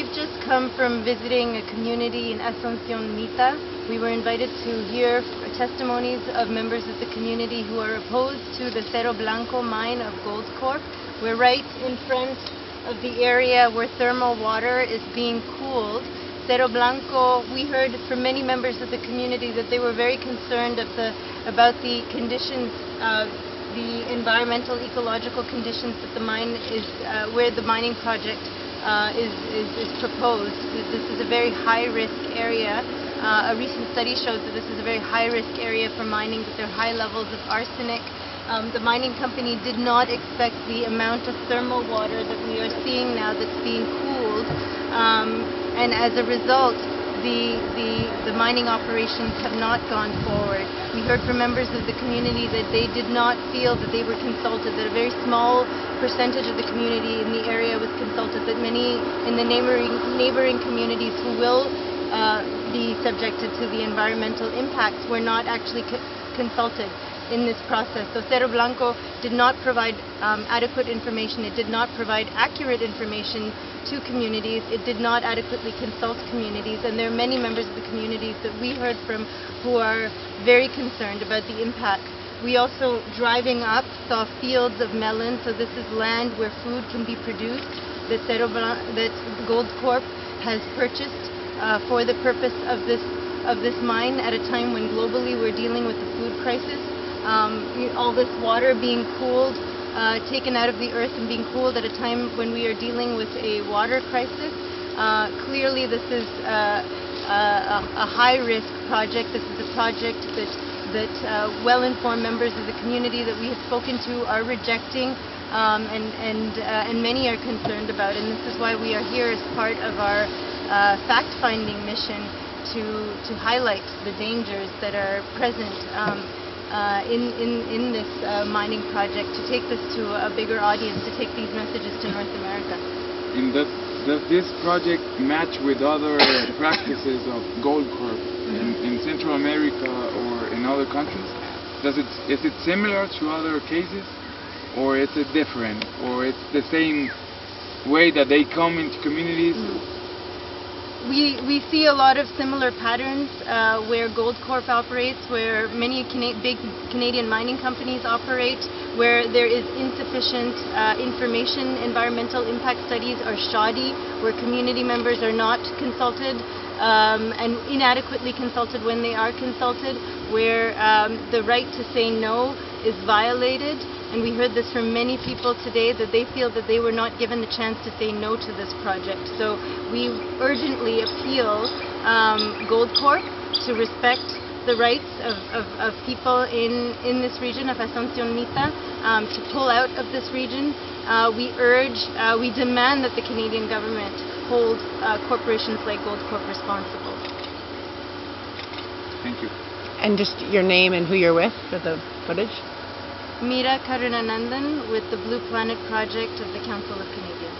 We've just come from visiting a community in Asunción Mita. We were invited to hear testimonies of members of the community who are opposed to the Cerro Blanco mine of Goldcorp. We're right in front of the area where thermal water is being cooled. Cerro Blanco, we heard from many members of the community that they were very concerned about the conditions, the environmental, ecological conditions that the mine is, where the mining project is proposed. This is a very high-risk area. A recent study shows that this is a very high-risk area for mining, that there are high levels of arsenic. The mining company did not expect the amount of thermal water that we are seeing now that's being cooled, and as a result, the mining operations have not gone forward. We heard from members of the community that they did not feel that they were consulted, that a very small percentage of the community in the area was consulted, that many in the neighboring communities who will be subjected to the environmental impacts were not actually consulted in this process. So Cerro Blanco did not provide adequate information. It did not provide accurate information to communities. It did not adequately consult communities, and there are many members of the communities that we heard from who are very concerned about the impact. We also, driving up, saw fields of melon. So this is land where food can be produced that Goldcorp has purchased for the purpose of this mine at a time when globally we're dealing with the food crisis. All this water being cooled, taken out of the earth and being cooled at a time when we are dealing with a water crisis. Clearly this is a high-risk project. This is a project that well-informed members of the community that we have spoken to are rejecting, and many are concerned about. And this is why we are here as part of our fact-finding mission to highlight the dangers that are present in this mining project, to take this to a bigger audience, to take these messages to North America. And does this project match with other practices of Goldcorp in Central America or in other countries? Is it similar to other cases, or is it different, or it's the same way that they come into communities? We see a lot of similar patterns where Goldcorp operates, where many big Canadian mining companies operate, where there is insufficient information. Environmental impact studies are shoddy, where community members are not consulted and inadequately consulted when they are consulted, where the right to say no is violated. And we heard this from many people today, that they feel that they were not given the chance to say no to this project. So we urgently appeal Goldcorp to respect the rights of people in this region of Asunción Mita, to pull out of this region. We demand that the Canadian government hold corporations like Goldcorp responsible. Thank you. And just your name and who you're with for the footage? Meera with the Blue Planet Project of the Council of Canadians.